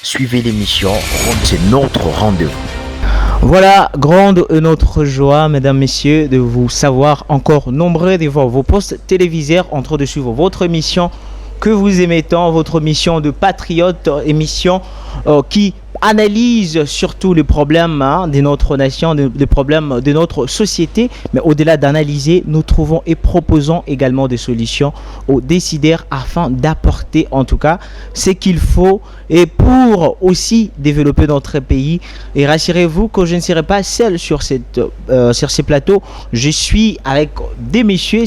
Suivez l'émission Ronde, c'est notre rendez-vous. Voilà, grande est notre joie, mesdames, messieurs, de vous savoir encore nombreux devant vos postes téléviseurs en train de suivre votre émission que vous aimez tant, votre mission de patriote, émission qui analyse surtout les problèmes de notre nation, les problèmes de notre société. Mais au-delà d'analyser, nous trouvons et proposons également des solutions aux décideurs afin d'apporter en tout cas ce qu'il faut et pour aussi développer notre pays. Et rassurez-vous que je ne serai pas seul sur ces plateaux. Je suis avec des messieurs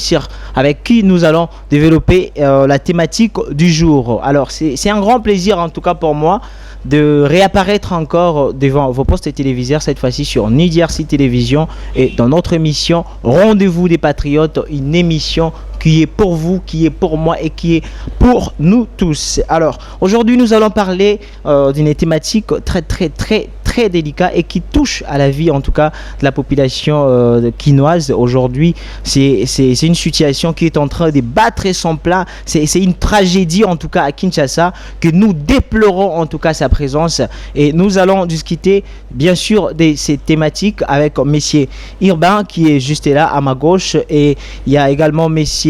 avec qui nous allons développer la thématique du jour. Alors c'est un grand plaisir en tout cas pour moi de réapparaître encore devant vos postes téléviseurs, cette fois-ci sur Nigersi Télévision et dans notre émission Rendez-vous des Patriotes, une émission qui est pour vous, qui est pour moi et qui est pour nous tous. Alors, aujourd'hui, nous allons parler d'une thématique très délicate et qui touche à la vie, en tout cas, de la population quinoise. Aujourd'hui, c'est une situation qui est en train de battre son plein. C'est une tragédie, en tout cas, à Kinshasa, que nous déplorons, en tout cas, sa présence. Et nous allons discuter, bien sûr, de ces thématiques avec Monsieur Irban, qui est juste là, à ma gauche. Et il y a également Monsieur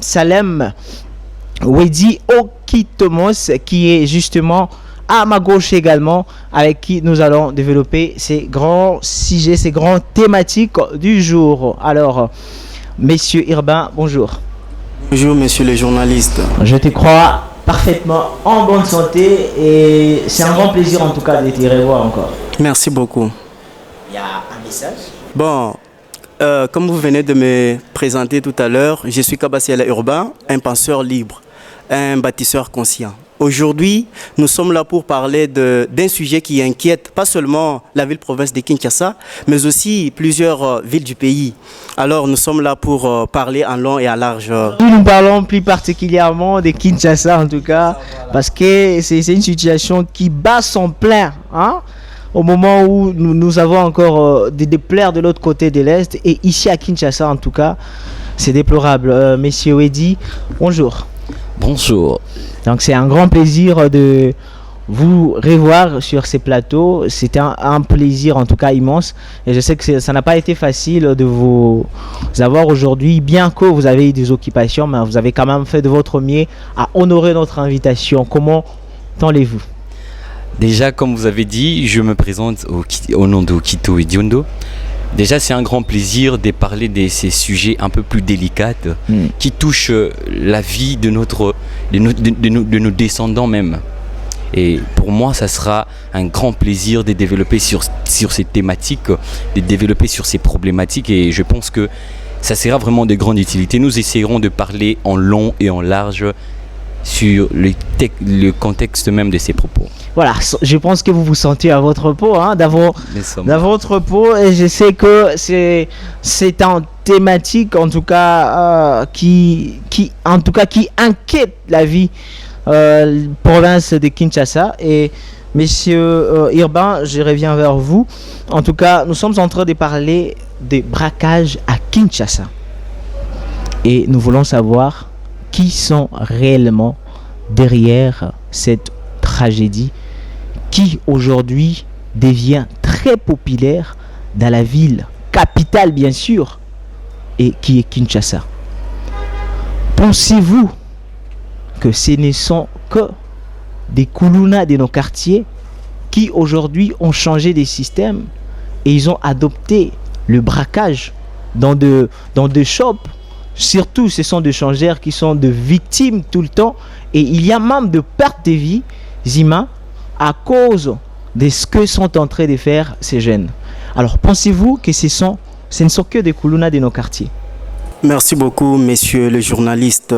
Salem Wedi Okitomos qui est justement à ma gauche également, avec qui nous allons développer ces grands sujets, ces grandes thématiques du jour. Alors, Monsieur Irban, bonjour. Bonjour, monsieur le journaliste. Je te crois parfaitement en bonne santé et c'est un grand plaisir en tout cas de te revoir encore. Merci beaucoup. Il y a un message? Bon, comme vous venez de me présenter tout à l'heure, je suis Kabassiela Urbain, un penseur libre, un bâtisseur conscient. Aujourd'hui, nous sommes là pour parler d'un sujet qui inquiète pas seulement la ville-province de Kinshasa, mais aussi plusieurs villes du pays. Alors, nous sommes là pour parler en long et en large. Nous parlons plus particulièrement de Kinshasa en tout cas, parce que c'est une situation qui bat son plein, hein? Au moment où nous avons encore des plaies de l'autre côté de l'Est, et ici à Kinshasa en tout cas, c'est déplorable. Monsieur Wedi, bonjour. Bonjour. Donc c'est un grand plaisir de vous revoir sur ces plateaux. C'était un plaisir en tout cas immense, et je sais que ça n'a pas été facile de vous avoir aujourd'hui, bien que vous avez eu des occupations, mais vous avez quand même fait de votre mieux à honorer notre invitation. Comment allez-vous? Déjà, comme vous avez dit, je me présente au nom de Okito Ediondo. Déjà, c'est un grand plaisir de parler de ces sujets un peu plus délicats qui touchent la vie de nos descendants même. Et pour moi, ça sera un grand plaisir de développer sur ces thématiques, de développer sur ces problématiques, et je pense que ça sera vraiment de grande utilité. Nous essayerons de parler en long et en large sur le contexte même de ces propos. Voilà, je pense que vous vous sentez à votre peau, hein, dans votre peau, et je sais que c'est une thématique en tout cas qui inquiète la vie province de Kinshasa. Et Monsieur Irban, je reviens vers vous. En tout cas, nous sommes en train de parler des braquages à Kinshasa, et nous voulons savoir qui sont réellement derrière cette tragédie qui aujourd'hui devient très populaire dans la ville capitale bien sûr, et qui est Kinshasa. Pensez-vous que ce ne sont que des koulouna de nos quartiers qui aujourd'hui ont changé des systèmes et ils ont adopté le braquage dans de shops? Surtout, ce sont des changeurs qui sont de victimes tout le temps, et il y a même de pertes de vie humaines à cause de ce que sont en train de faire ces jeunes. Alors, pensez-vous que ce ne sont que des koulouna de nos quartiers? Merci beaucoup, monsieur le journaliste.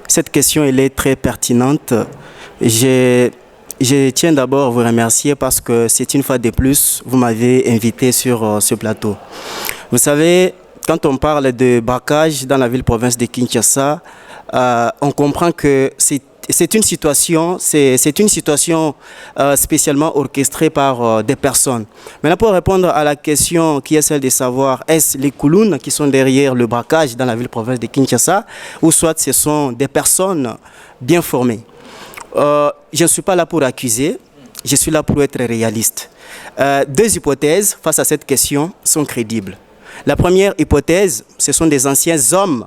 Cette question, elle est très pertinente. Je tiens d'abord à vous remercier parce que c'est une fois de plus, vous m'avez invité sur ce plateau. Vous savez, quand on parle de braquage dans la ville-province de Kinshasa, on comprend que c'est une situation spécialement orchestrée par des personnes. Maintenant, pour répondre à la question qui est celle de savoir, est-ce les Koulounes qui sont derrière le braquage dans la ville-province de Kinshasa, ou soit ce sont des personnes bien formées? Je ne suis pas là pour accuser. je suis là pour être réaliste. Deux hypothèses face à cette question sont crédibles. La première hypothèse, ce sont des anciens hommes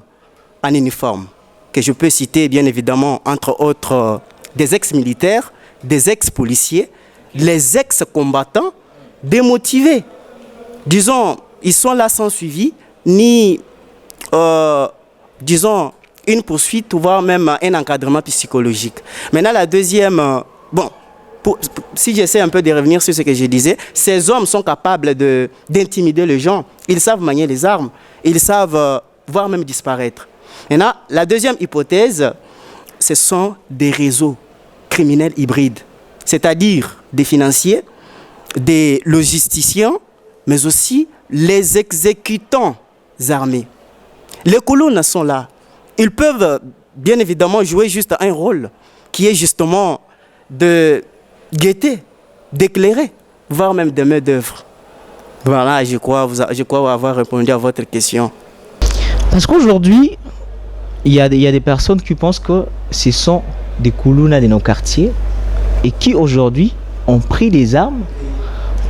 en uniforme, que je peux citer bien évidemment, entre autres, des ex-militaires, des ex-policiers, les ex-combattants démotivés. Disons, ils sont là sans suivi, ni, disons, une poursuite, voire même un encadrement psychologique. Maintenant, la deuxième, si j'essaie un peu de revenir sur ce que je disais, ces hommes sont capables d'intimider les gens. Ils savent manier les armes. Ils savent voire même disparaître. Maintenant, la deuxième hypothèse, ce sont des réseaux criminels hybrides. C'est-à-dire des financiers, des logisticiens, mais aussi les exécutants armés. Les colonnes sont là. Ils peuvent bien évidemment jouer juste un rôle qui est justement de guetter, d'éclairer, voire même de main d'œuvre. Voilà, je crois avoir répondu à votre question. Parce qu'aujourd'hui, il y a des personnes qui pensent que ce sont des koulouna de nos quartiers et qui aujourd'hui ont pris les armes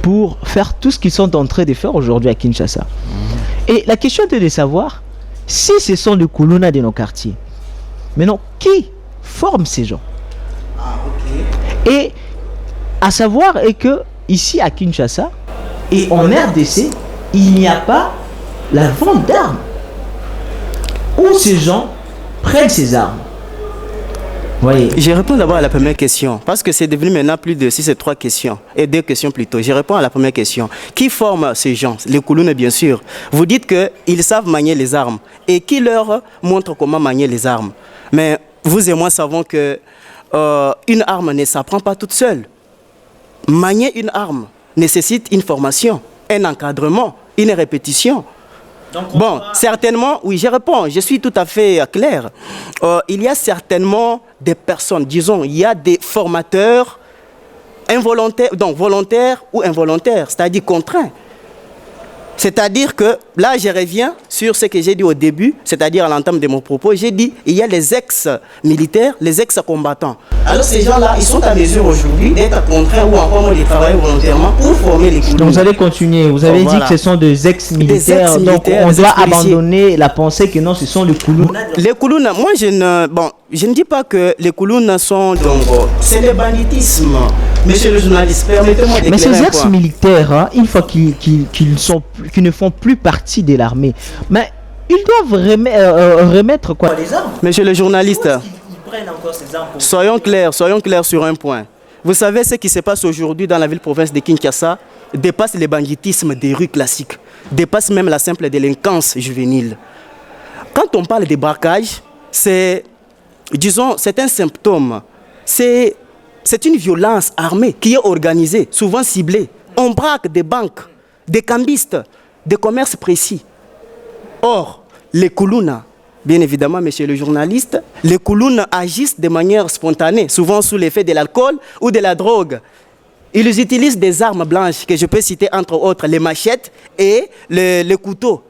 pour faire tout ce qu'ils sont en train de faire aujourd'hui à Kinshasa. Et la question est de savoir si ce sont des koulouna de nos quartiers. Maintenant, qui forme ces gens? Et à savoir est que ici à Kinshasa et en RDC, il n'y a pas la vente d'armes. Où ces gens prennent ces armes. Voyez. Je réponds d'abord à la première question, parce que c'est devenu maintenant plus de 6 et 3 questions, et 2 questions plutôt. Je réponds à la première question. Qui forme ces gens? Les koulounes, bien sûr. Vous dites qu'ils savent manier les armes. Et qui leur montre comment manier les armes? Mais vous et moi savons que une arme ne s'apprend pas toute seule. Manier une arme nécessite une formation, un encadrement, une répétition. Bon, certainement, oui, je réponds, je suis tout à fait clair. Il y a certainement des personnes, disons, il y a des formateurs involontaires, donc volontaires ou involontaires, c'est-à-dire contraints. C'est-à-dire que, là, je reviens sur ce que j'ai dit au début, c'est-à-dire à l'entame de mon propos, j'ai dit, il y a les ex-militaires, les ex-combattants. Alors ces gens-là, ils sont à mesure aujourd'hui d'être contraints ou encore de travailler volontairement pour former les koulounas. Donc vous allez continuer, vous avez dit que ce sont des ex-militaires, donc on doit abandonner la pensée que non, ce sont les koulounas. Les koulounas, moi je ne dis pas que les koulounas sont... Donc, c'est le banditisme. Monsieur le journaliste, permettez-moi d'éclairer. Mais ces ex-militaires, hein, une fois qu'ils ne font plus partie de l'armée, mais ils doivent remettre quoi? Les armes. Monsieur le journaliste, ils prennent encore ces armes pour... soyons clairs sur un point. Vous savez ce qui se passe aujourd'hui dans la ville-province de Kinshasa dépasse le banditisme des rues classiques, dépasse même la simple délinquance juvénile. Quand on parle de braquage, c'est un symptôme. C'est une violence armée qui est organisée, souvent ciblée. On braque des banques, des cambistes, des commerces précis. Or, les koulounas, bien évidemment, monsieur le journaliste, les koulounas agissent de manière spontanée, souvent sous l'effet de l'alcool ou de la drogue. Ils utilisent des armes blanches, que je peux citer entre autres les machettes et les couteaux.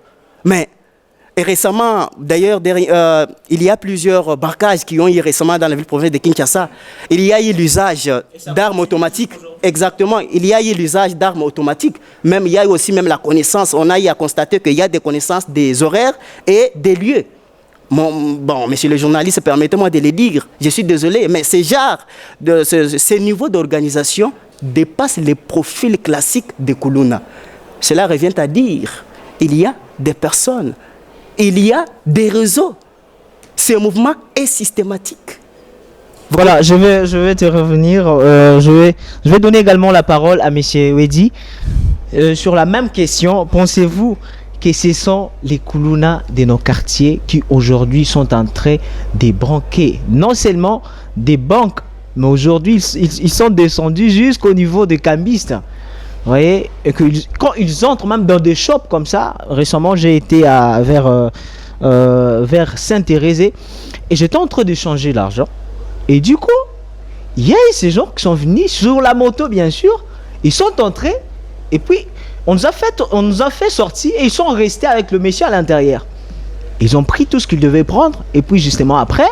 Mais récemment, d'ailleurs, il y a plusieurs braquages qui ont eu récemment dans la ville-province de Kinshasa. Il y a eu l'usage d'armes automatiques. Exactement, il y a eu l'usage d'armes automatiques. Même, il y a eu aussi même la connaissance. On a eu à constater qu'il y a des connaissances des horaires et des lieux. Bon, monsieur le journaliste, permettez-moi de le dire. Je suis désolé, mais ces niveaux d'organisation dépassent les profils classiques des koulounas. Cela revient à dire il y a des personnes. Il y a des réseaux. Ce mouvement est systématique. Voilà, je vais te revenir. Je vais donner également la parole à M. Wedi. Sur la même question, pensez-vous que ce sont les koulounas de nos quartiers qui aujourd'hui sont en train de branquer non seulement des banques, mais aujourd'hui ils sont descendus jusqu'au niveau des cambistes. Vous voyez, et quand ils entrent même dans des shops comme ça, récemment j'ai été vers Saint-Thérèse et j'étais en train de changer l'argent. Et du coup, il y a ces gens qui sont venus sur la moto, bien sûr, ils sont entrés et puis on nous a fait sortir et ils sont restés avec le monsieur à l'intérieur. Ils ont pris tout ce qu'ils devaient prendre et puis justement après,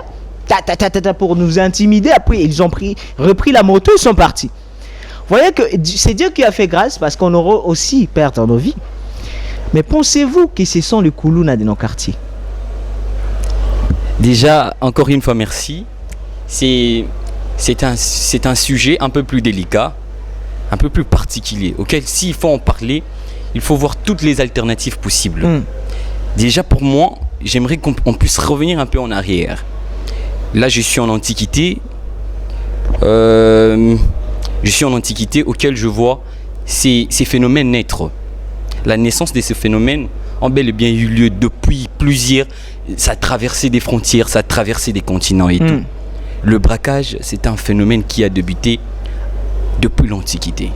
pour nous intimider, après ils ont repris la moto, ils sont partis. voyez que c'est Dieu qui a fait grâce parce qu'on aura aussi perdre nos vies. Mais pensez-vous que ce sont les Koulouna de nos quartiers? Déjà, encore une fois, merci. C'est un sujet un peu plus délicat, un peu plus particulier, auquel s'il faut en parler, il faut voir toutes les alternatives possibles. Déjà, pour moi, j'aimerais qu'on puisse revenir un peu en arrière. Là, je suis en Antiquité. Auquel je vois ces phénomènes naître. La naissance de ces phénomènes ont bel et bien eu lieu depuis plusieurs. Ça a traversé des frontières, ça a traversé des continents et tout. Le braquage, c'est un phénomène qui a débuté depuis l'Antiquité.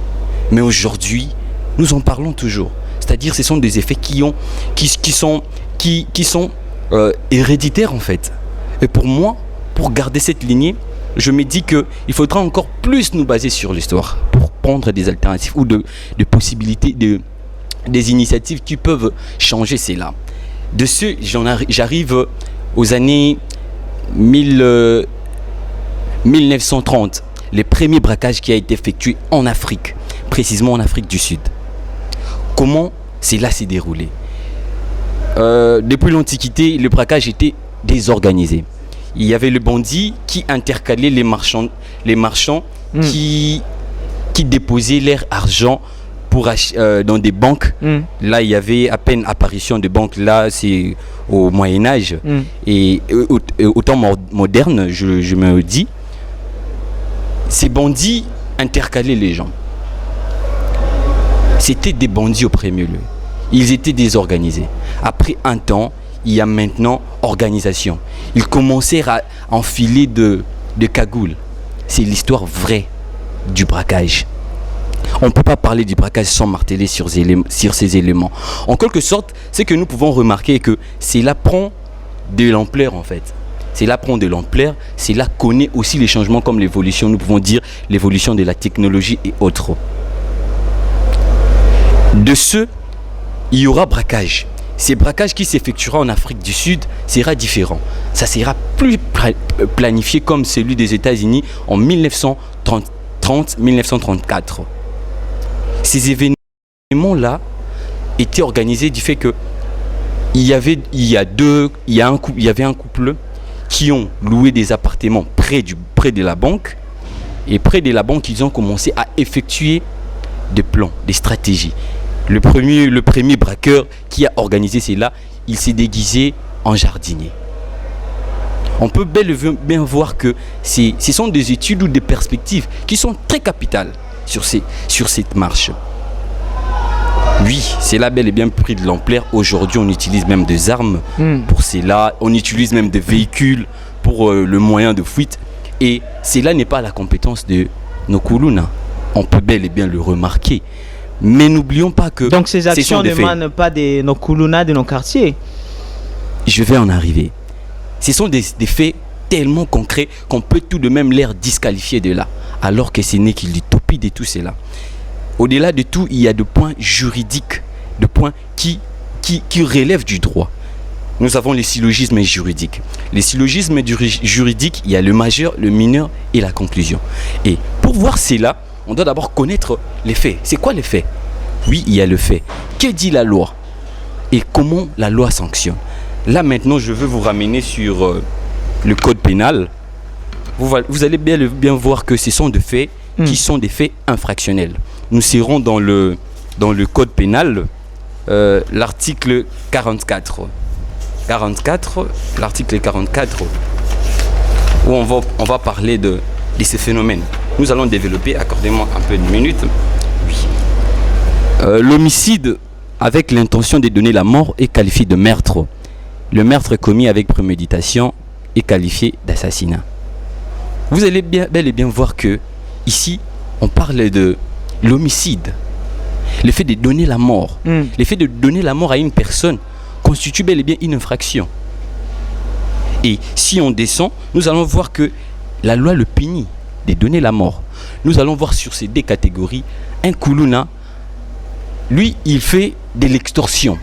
Mais aujourd'hui, nous en parlons toujours. C'est-à-dire, ce sont des effets qui sont héréditaires en fait. Et pour moi, pour garder cette lignée, je me dis qu'il faudra encore plus nous baser sur l'histoire pour prendre des alternatives ou de possibilités, des initiatives qui peuvent changer cela. De ce, j'arrive aux années 1930, les premiers braquages qui a été effectué en Afrique, précisément en Afrique du Sud. Comment cela s'est déroulé? Depuis l'Antiquité, le braquage était désorganisé. Il y avait le bandit qui intercalait les marchands qui déposaient leur argent dans des banques. Là, il y avait à peine apparition de banques. Là, c'est au Moyen-Âge. Et au temps moderne, je me dis, ces bandits intercalaient les gens. C'était des bandits au premier lieu. Ils étaient désorganisés. Après un temps, il y a maintenant organisation. Ils commencèrent à enfiler de cagoules. C'est l'histoire vraie du braquage. On ne peut pas parler du braquage sans marteler sur ces éléments. En quelque sorte, c'est que nous pouvons remarquer que cela prend de l'ampleur en fait. Cela prend de l'ampleur, cela connaît aussi les changements comme l'évolution, nous pouvons dire l'évolution de la technologie et autres. De ce, il y aura braquage. Ces braquages qui s'effectuera en Afrique du Sud sera différent. Ça sera plus planifié comme celui des États-Unis en 1930-1934. Ces événements-là étaient organisés du fait que il y avait un couple qui ont loué des appartements près de la banque, et près de la banque ils ont commencé à effectuer des plans, des stratégies. Le premier braqueur qui a organisé cela, il s'est déguisé en jardinier. On peut bel et bien voir que ce sont des études ou des perspectives qui sont très capitales sur cette marche. Oui, cela a bel et bien pris de l'ampleur. Aujourd'hui, on utilise même des armes pour cela. On utilise même des véhicules pour le moyen de fuite. Et cela n'est pas la compétence de nos Koulouna. On peut bel et bien le remarquer. Mais n'oublions pas que... Donc ces actions n'émanent pas de nos Koulouna, de nos quartiers. Je vais en arriver. Ce sont des faits tellement concrets qu'on peut tout de même les disqualifier de là. Alors que ce n'est qu'il l'utopie de tout cela. Au-delà de tout, il y a des points juridiques, des points qui relèvent du droit. Nous avons les syllogismes juridiques. Les syllogismes juridiques, il y a le majeur, le mineur et la conclusion. Et pour voir cela, on doit d'abord connaître les faits. C'est quoi les faits? Oui, il y a le fait. Que dit la loi? Et comment la loi sanctionne? Là maintenant, je veux vous ramener sur le code pénal. Vous allez bien voir que ce sont des faits qui sont des faits infractionnels. Nous serons dans le code pénal, l'article 44. L'article 44, où on va parler de ces phénomènes. Nous allons développer, accordez-moi un peu de minutes. Oui. L'homicide avec l'intention de donner la mort est qualifié de meurtre. Le meurtre commis avec préméditation est qualifié d'assassinat. Vous allez bel et bien voir que ici, on parle de l'homicide. Le fait de donner la mort. Le fait de donner la mort à une personne constitue bel et bien une infraction. Et si on descend, nous allons voir que la loi le punit de donner la mort. Nous allons voir sur ces deux catégories, un Koulouna, lui, il fait de l'extorsion.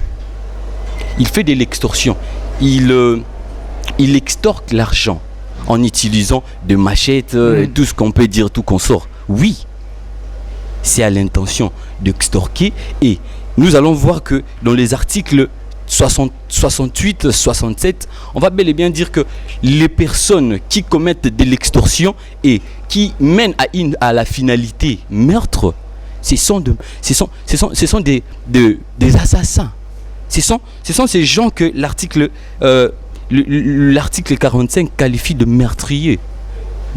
Il fait de l'extorsion. Il extorque l'argent en utilisant des machettes, tout ce qu'on peut dire, tout qu'on sort. Oui, c'est à l'intention d'extorquer. Et nous allons voir que dans les articles 68, 67, on va bel et bien dire que les personnes qui commettent de l'extorsion et qui mènent à la finalité meurtre, ce sont des assassins. Ce sont ces gens que l'article 45 qualifie de meurtriers.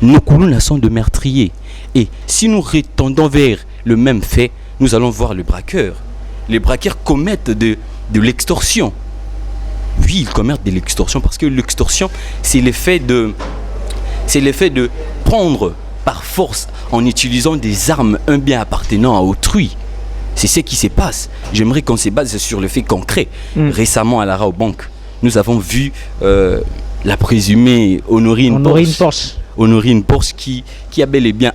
Nos Koulouna sont de meurtriers. Et si nous retendons vers le même fait, nous allons voir le braqueur. Les braqueurs commettent de l'extorsion. Oui, ils commettent de l'extorsion parce que l'extorsion, c'est l'effet de prendre par force en utilisant des armes un bien appartenant à autrui. C'est ce qui se passe. J'aimerais qu'on se base sur le fait concret. Récemment à la Raobank, nous avons vu la présumée Honorine Porsche qui a bel et bien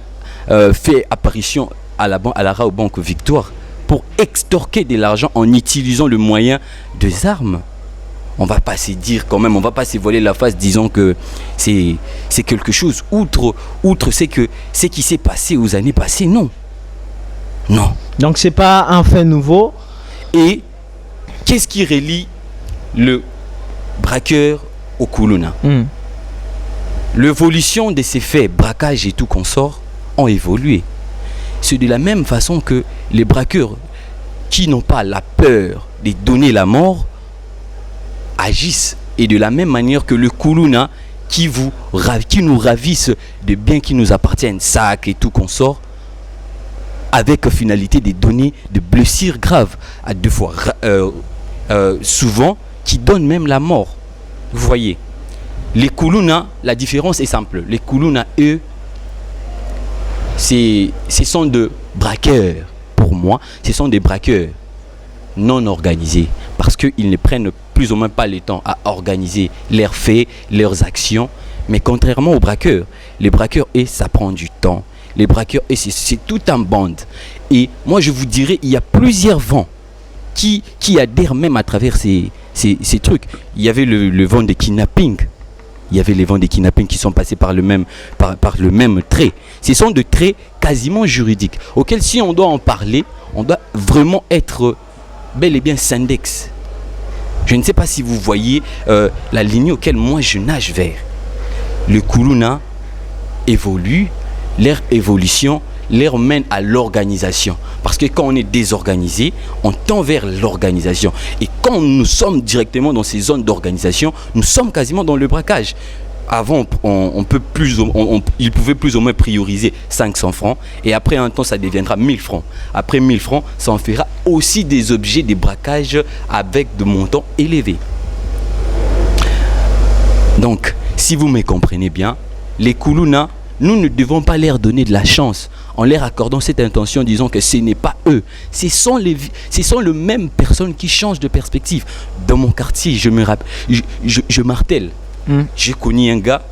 fait apparition à la Raobank Victoire pour extorquer de l'argent en utilisant le moyen des armes. On va pas se dire quand même, on va pas se voiler la face disant que c'est quelque chose outre ce qui s'est passé aux années passées. Non. Donc c'est pas un fait nouveau. Et qu'est-ce qui relie le braqueur au Koulouna? L'évolution de ces faits, braquage et tout consort, ont évolué. C'est de la même façon que les braqueurs qui n'ont pas la peur de donner la mort agissent, et de la même manière que le Koulouna qui nous ravisse de biens qui nous appartiennent, sacs et tout consort, avec finalité de donner de blessures graves à deux fois, souvent qui donnent même la mort. Vous voyez, les Koulouna, la différence est simple. Les Koulouna, eux, ce sont des braqueurs. Pour moi, ce sont des braqueurs non organisés, parce qu'ils ne prennent plus ou moins pas le temps à organiser leurs faits, leurs actions. Mais contrairement aux braqueurs, les braqueurs, et ça prend du temps. Les braqueurs, et c'est tout en bande. Et moi, je vous dirais, il y a plusieurs vents qui adhèrent même à travers ces trucs. Il y avait le vent des kidnappings. Il y avait les vents des kidnappings qui sont passés par le même trait. Ce sont des traits quasiment juridiques, auxquels si on doit en parler, on doit vraiment être bel et bien syndex. Je ne sais pas si vous voyez la ligne auquel moi je nage vers. Le Koulouna évolue, leur évolution leur mène à l'organisation. Parce que quand on est désorganisé, on tend vers l'organisation. Et quand nous sommes directement dans ces zones d'organisation, nous sommes quasiment dans le braquage. Avant, il pouvait plus ou moins prioriser 500 francs. Et après un temps, ça deviendra 1000 francs. Après 1000 francs, ça en fera aussi des objets de braquage avec de montants élevés. Donc, si vous me comprenez bien, les Koulouna, nous ne devons pas leur donner de la chance en leur accordant cette intention, disant que ce n'est pas eux. Ce sont les mêmes personnes qui changent de perspective. Dans mon quartier, je martèle. J'ai connu un gars,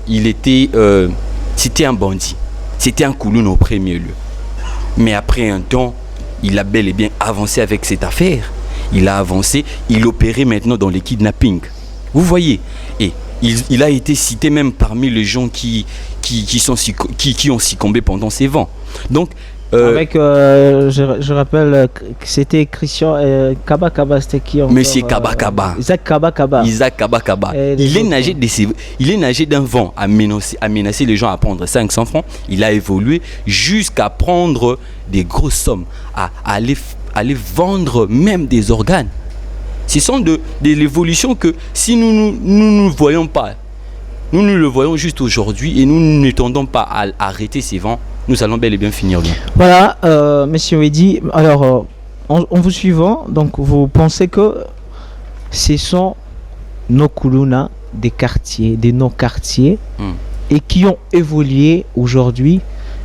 c'était un bandit. C'était un Koulouna au premier lieu. Mais après un temps, il a bel et bien avancé avec cette affaire. Il a avancé, il opérait maintenant dans les kidnappings. Vous voyez. Et il a été cité même parmi les gens qui ont succombé pendant ces vents. Donc, avec, je rappelle que c'était Christian Kaba, c'était qui encore, Monsieur Kaba. Isaac Kaba. Il est nagé d'un vent à menacer les gens à prendre 500 francs. Il a évolué jusqu'à prendre des grosses sommes, à aller vendre même des organes. Ce sont de l'évolution que si nous ne voyons pas, nous le voyons juste aujourd'hui et nous ne tendons pas à arrêter ces vents, nous allons bel et bien finir bien. Voilà, monsieur Eddy, alors en vous suivant, donc vous pensez que ce sont nos Koulouna des quartiers, des non-quartiers, et qui ont évolué aujourd'hui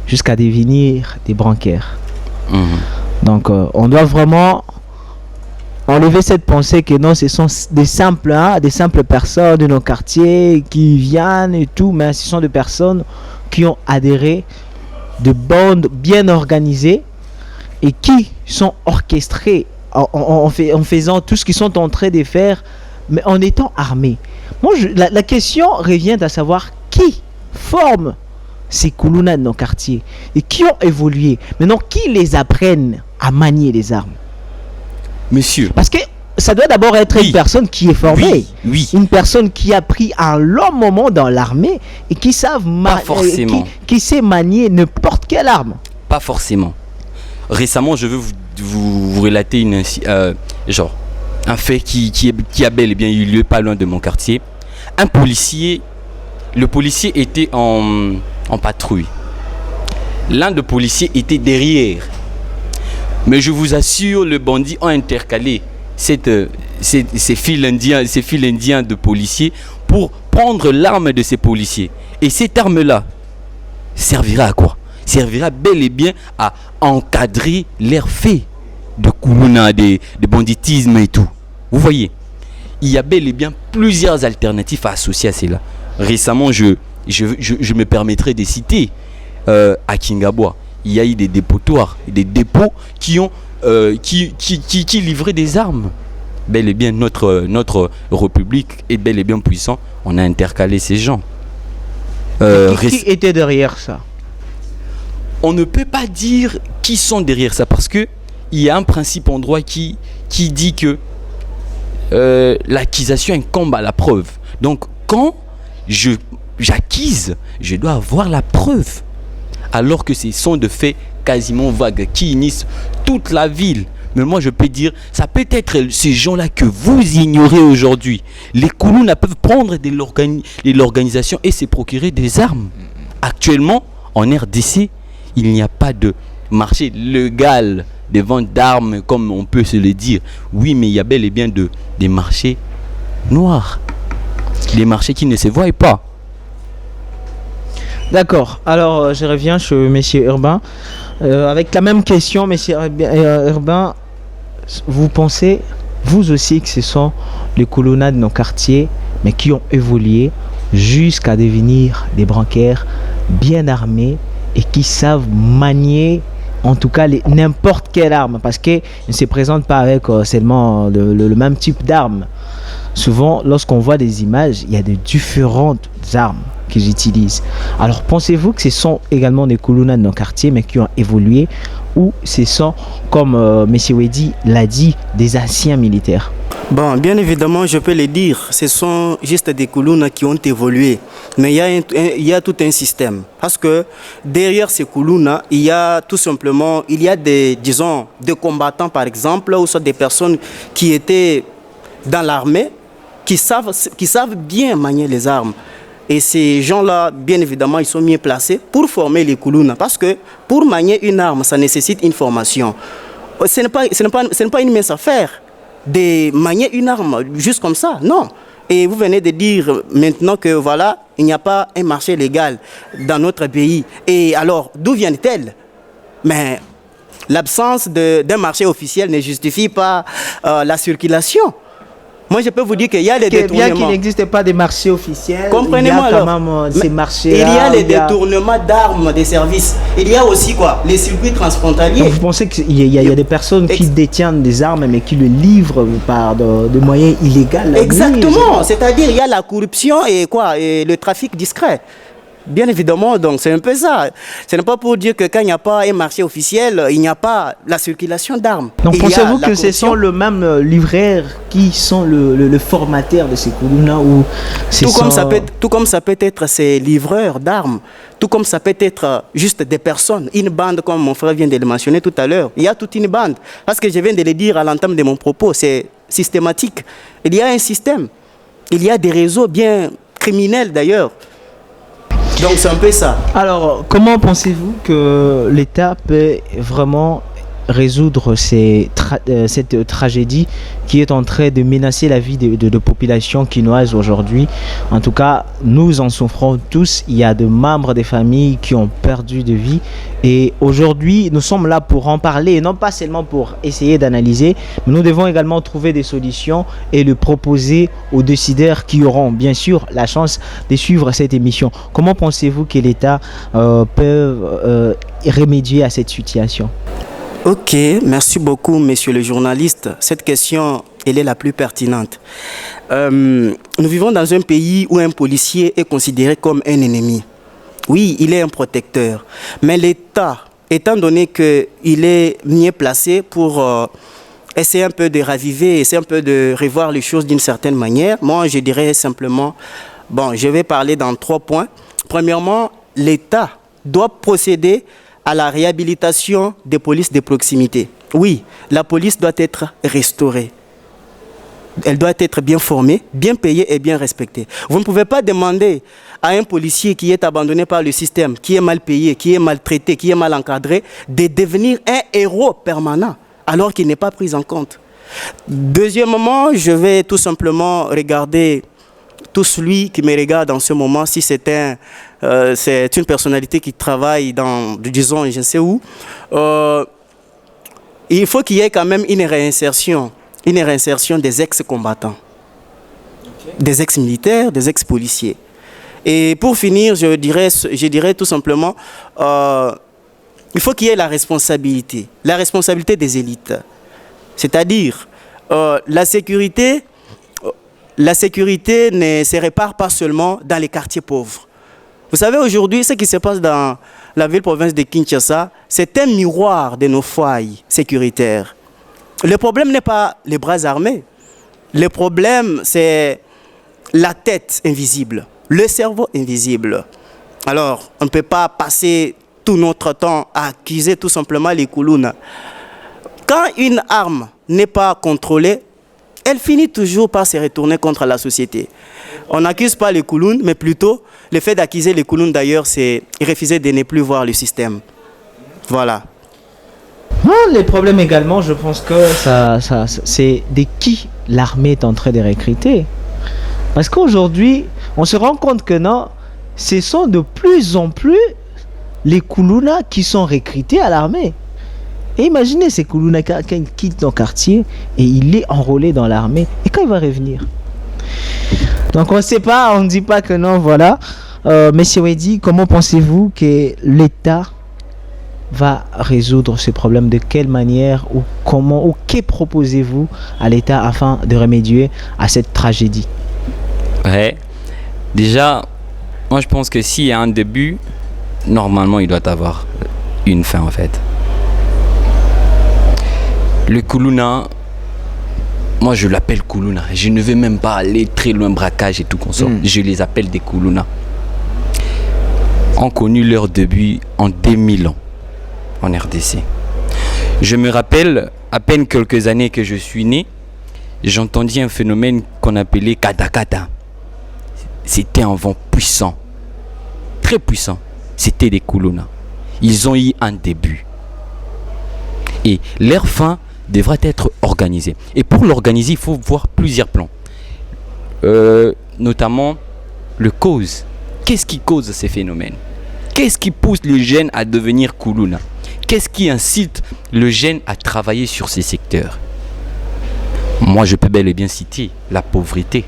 jusqu'à devenir des braqueurs. Donc on doit vraiment enlever cette pensée que non, ce sont des simples personnes de nos quartiers qui viennent et tout, mais ce sont des personnes qui ont adhéré de bandes bien organisées et qui sont orchestrées en faisant tout ce qu'ils sont en train de faire, mais en étant armés. Moi, la question revient à savoir qui forme ces Koulouna de nos quartiers et qui ont évolué, maintenant qui les apprennent à manier les armes? Monsieur, Parce que ça doit d'abord être Oui. une personne qui est formée. oui. Une personne qui a pris un long moment dans l'armée et qui savent Pas forcément. qui sait manier n'importe quelle arme. Pas forcément. Récemment, je veux vous relater un fait qui a bel et bien eu lieu pas loin de mon quartier. Le policier était en patrouille. L'un des policiers était derrière. Mais je vous assure, le bandit a intercalé ces fils indiens de policiers pour prendre l'arme de ces policiers. Et cette arme-là servira à quoi? Servira bel et bien à encadrer leurs faits de Koulouna, de banditisme et tout. Vous voyez, il y a bel et bien plusieurs alternatives à associer à cela. Récemment, je me permettrai de citer à Kingabwa, il y a eu des dépotoirs, des dépôts qui livraient des armes. Bel et bien, notre République est bel et bien puissant. On a intercalé ces gens. Qui était derrière ça? On ne peut pas dire qui sont derrière ça parce que il y a un principe en droit qui dit que l'accusation incombe à la preuve. Donc, quand j'accuse, je dois avoir la preuve. Alors que ce sont de faits quasiment vagues qui unissent toute la ville. Mais moi, je peux dire, ça peut être ces gens-là que vous ignorez aujourd'hui. Les Koulouna peuvent prendre de l'organisation et se procurer des armes. Actuellement, en RDC, il n'y a pas de marché légal de vente d'armes comme on peut se le dire. Oui, mais il y a bel et bien des marchés noirs. Des marchés qui ne se voient pas. D'accord. Alors, je reviens chez Monsieur Urbain. Avec la même question, Monsieur Urbain, vous pensez, vous aussi, que ce sont les Koulouna de nos quartiers, mais qui ont évolué jusqu'à devenir des branqueurs bien armés et qui savent manier, en tout cas, n'importe quelle arme, parce qu'ils ne se présentent pas avec seulement le même type d'arme. Souvent, lorsqu'on voit des images, il y a de différentes armes qu'ils utilisent. Alors, pensez-vous que ce sont également des Koulouna de nos quartiers, mais qui ont évolué, ou ce sont, comme M. Wedi l'a dit, des anciens militaires? Bon, bien évidemment, je peux le dire, ce sont juste des Koulouna qui ont évolué. Mais il y a tout un système. Parce que derrière ces Koulouna, il y a tout simplement, il y a des combattants par exemple, ou soit des personnes qui étaient dans l'armée, qui savent bien manier les armes. Et ces gens-là, bien évidemment, ils sont mieux placés pour former les Koulouna. Parce que pour manier une arme, ça nécessite une formation. Ce n'est pas une mince affaire de manier une arme juste comme ça, non. Et vous venez de dire maintenant que voilà, il n'y a pas un marché légal dans notre pays. Et alors, d'où viennent-elles? Mais l'absence d'un marché officiel ne justifie pas la circulation. Moi, je peux vous dire qu'il y a des détournements. Bien qu'il n'existe pas de marché officiel, comprenez-moi, il y a quand même ces marchés. Il y a les détournements d'armes, des services. Il y a aussi quoi? Les circuits transfrontaliers. Donc, vous pensez qu'il y a des personnes qui détiennent des armes mais qui le livrent par de moyens illégaux? Exactement. C'est-à-dire il y a la corruption et quoi? Et le trafic discret. Bien évidemment, donc c'est un peu ça. Ce n'est pas pour dire que quand il n'y a pas un marché officiel, il n'y a pas la circulation d'armes. Donc pensez-vous que ce sont le même livreur qui sont le formateur de ces Koulouna ou tout comme ça peut être ces livreurs d'armes, tout comme ça peut être juste des personnes, une bande comme mon frère vient de le mentionner tout à l'heure. Il y a toute une bande. Parce que je viens de le dire à l'entame de mon propos, c'est systématique. Il y a un système. Il y a des réseaux bien criminels d'ailleurs. Donc c'est un peu ça. Alors, comment pensez-vous que l'État peut vraiment résoudre cette tragédie qui est en train de menacer la vie de populations quinoises aujourd'hui? En tout cas, nous en souffrons tous. Il y a des membres des familles qui ont perdu de vie. Et aujourd'hui, nous sommes là pour en parler, et non pas seulement pour essayer d'analyser, mais nous devons également trouver des solutions et le proposer aux décideurs qui auront bien sûr la chance de suivre cette émission. Comment pensez-vous que l'État peut remédier à cette situation? Ok, merci beaucoup, monsieur le journaliste. Cette question, elle est la plus pertinente. Nous vivons dans un pays où un policier est considéré comme un ennemi. Oui, il est un protecteur. Mais l'État, étant donné qu'il est mieux placé pour essayer un peu de raviver, essayer un peu de revoir les choses d'une certaine manière, moi je dirais simplement, bon, je vais parler dans 3 points. Premièrement, l'État doit procéder à la réhabilitation des polices de proximité. Oui, la police doit être restaurée. Elle doit être bien formée, bien payée et bien respectée. Vous ne pouvez pas demander à un policier qui est abandonné par le système, qui est mal payé, qui est maltraité, qui est mal encadré, de devenir un héros permanent alors qu'il n'est pas pris en compte. Deuxièmement, je vais tout simplement regarder tout celui qui me regarde en ce moment, si c'est une personnalité qui travaille dans, disons, je ne sais où, il faut qu'il y ait quand même une réinsertion des ex-combattants, des ex-militaires, des ex-policiers. Et pour finir, je dirais tout simplement, il faut qu'il y ait la responsabilité des élites. C'est-à-dire, la sécurité ne se répare pas seulement dans les quartiers pauvres. Vous savez, aujourd'hui, ce qui se passe dans la ville-province de Kinshasa, c'est un miroir de nos failles sécuritaires. Le problème n'est pas les bras armés. Le problème, c'est la tête invisible, le cerveau invisible. Alors, on ne peut pas passer tout notre temps à accuser tout simplement les Koulouna. Quand une arme n'est pas contrôlée, elle finit toujours par se retourner contre la société. On n'accuse pas les Koulounes, mais plutôt le fait d'accuser les Koulounes d'ailleurs, c'est refuser de ne plus voir le système. Voilà. Les problèmes également, je pense que c'est de qui l'armée est en train de recruter. Parce qu'aujourd'hui, on se rend compte que non, ce sont de plus en plus les Koulouna qui sont recrutés à l'armée. Et imaginez ces Koulouna qui quittent nos quartiers et il est enrôlé dans l'armée. Et quand il va revenir? Donc on ne sait pas, on ne dit pas que non, voilà. Monsieur Wedi, comment pensez-vous que l'État va résoudre ce problème? De quelle manière ou comment ou que proposez-vous à l'État afin de remédier à cette tragédie? Ouais. Déjà, moi je pense que s'il y a un début, normalement il doit avoir une fin en fait. Le Koulouna, moi je l'appelle Koulouna. Je ne vais même pas aller très loin, braquage et tout consort. Je les appelle des Koulouna. Ont connu leur début en 2000 ans en RDC. Je me rappelle, à peine quelques années que je suis né, j'entendis un phénomène qu'on appelait Katakata. C'était un vent puissant, très puissant. C'était des Koulouna. Ils ont eu un début. Et leur fin devra être organisée. Et pour l'organiser, il faut voir plusieurs plans. Notamment le cause. Qu'est-ce qui cause ces phénomènes? Qu'est-ce qui pousse les jeunes à devenir Koulouna? Qu'est-ce qui incite le jeune à travailler sur ces secteurs? Moi, je peux bel et bien citer la pauvreté.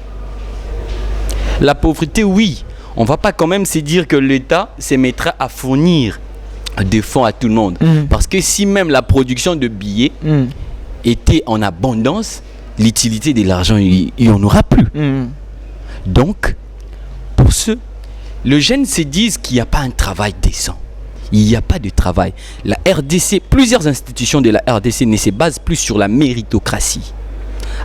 La pauvreté, oui. On ne va pas quand même se dire que l'État se mettra à fournir des fonds à tout le monde. Parce que si même la production de billets était en abondance, l'utilité de l'argent, il n'y en aura plus. Donc, pour ceux, les jeunes se disent qu'il n'y a pas un travail décent. Il n'y a pas de travail. La RDC, plusieurs institutions de la RDC ne se basent plus sur la méritocratie.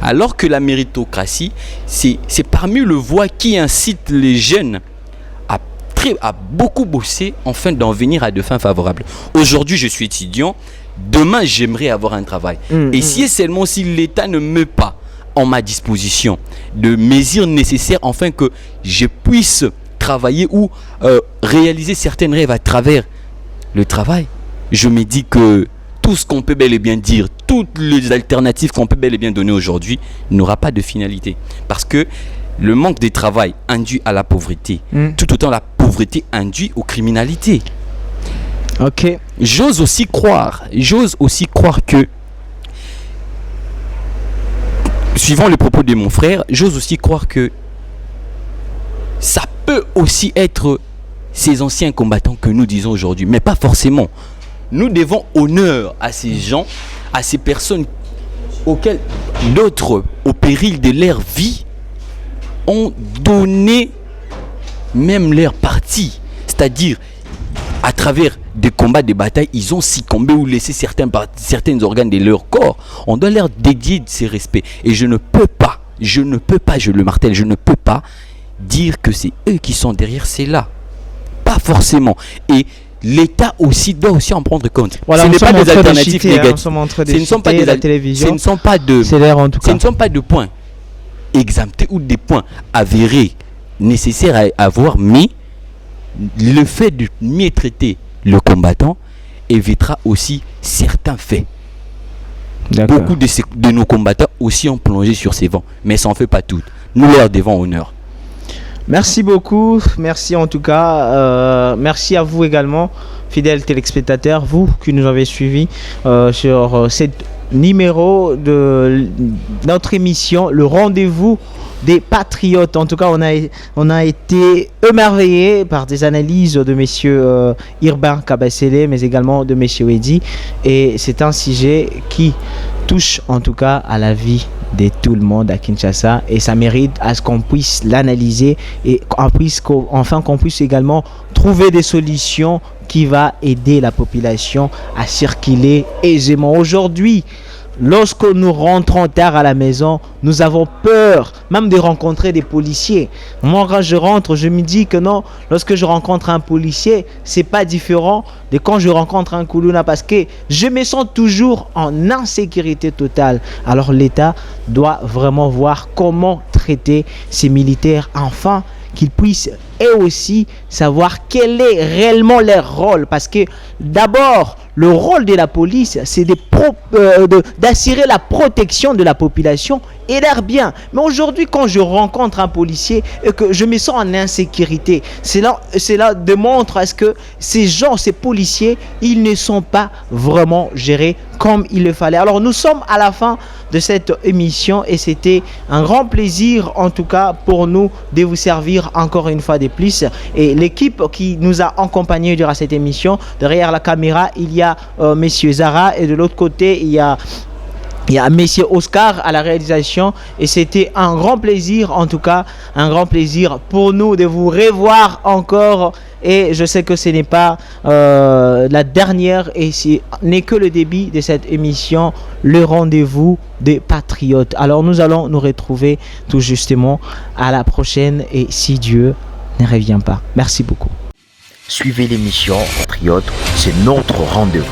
Alors que la méritocratie, c'est parmi le voie qui incite les jeunes à beaucoup bosser afin d'en venir à de fins favorables. Aujourd'hui, je suis étudiant. Demain, j'aimerais avoir un travail. Et si seulement si l'État ne met pas en ma disposition de mesures nécessaires afin que je puisse travailler ou réaliser certains rêves à travers le travail, je me dis que tout ce qu'on peut bel et bien dire, toutes les alternatives qu'on peut bel et bien donner aujourd'hui n'aura pas de finalité. Parce que le manque de travail induit à la pauvreté, tout autant la pauvreté induit aux criminalités. Ok. J'ose aussi croire que, suivant le propos de mon frère, j'ose aussi croire que ça peut aussi être ces anciens combattants que nous disons aujourd'hui, mais pas forcément. Nous devons honneur à ces gens, à ces personnes auxquelles d'autres, au péril de leur vie, ont donné même leur partie. C'est-à-dire, à travers des combats, des batailles, ils ont succombé ou laissé certains organes de leur corps. On doit leur dédier ces respects. Et je ne peux pas, je le martèle, je ne peux pas dire que c'est eux qui sont derrière cela. Pas forcément. Et l'État aussi doit aussi en prendre compte. Voilà, ce n'est pas des alternatives négatives. Ce ne sont pas des la télévision. Ce ne sont pas de. C'est l'air en tout cas. Ce ne sont pas de points exemptés ou des points avérés nécessaires à avoir, mais le fait de mieux traiter le combattant évitera aussi certains faits. Beaucoup de nos combattants aussi ont plongé sur ces vents, mais ça n'en fait pas tout. Nous leur devons honneur. Merci beaucoup, merci en tout cas, merci à vous également, fidèles téléspectateurs, vous qui nous avez suivis sur cette numéro de notre émission, le rendez-vous des patriotes. En tout cas, on a été émerveillés par des analyses de messieurs Irban Kabasele, mais également de messieurs Eddy. Et c'est un sujet qui touche en tout cas à la vie de tout le monde à Kinshasa, et ça mérite à ce qu'on puisse l'analyser et qu'on puisse également trouver des solutions qui va aider la population à circuler aisément. Aujourd'hui, lorsque nous rentrons tard à la maison, nous avons peur même de rencontrer des policiers. Moi, quand je rentre, je me dis que non, lorsque je rencontre un policier, c'est pas différent de quand je rencontre un Koulouna, parce que je me sens toujours en insécurité totale. Alors l'État doit vraiment voir comment traiter ces militaires, afin qu'ils puissent eux aussi savoir quel est réellement leur rôle. Parce que d'abord, le rôle de la police, c'est d'assurer la protection de la population et leur bien. Mais aujourd'hui, quand je rencontre un policier et que je me sens en insécurité, cela démontre à ce que ces gens, ces policiers, ils ne sont pas vraiment gérés comme il le fallait. Alors nous sommes à la fin de cette émission et c'était un grand plaisir en tout cas pour nous de vous servir encore une fois de plus. Et l'équipe qui nous a accompagnés durant cette émission, derrière la caméra, il y a Monsieur Zara, et de l'autre côté, il y a Monsieur Oscar à la réalisation. Et c'était un grand plaisir, en tout cas, un grand plaisir pour nous de vous revoir encore. Et je sais que ce n'est pas la dernière, et ce n'est que le début de cette émission, le rendez-vous des patriotes. Alors nous allons nous retrouver tout justement à la prochaine, et si Dieu ne revient pas. Merci beaucoup. Suivez l'émission Patriote, c'est notre rendez-vous.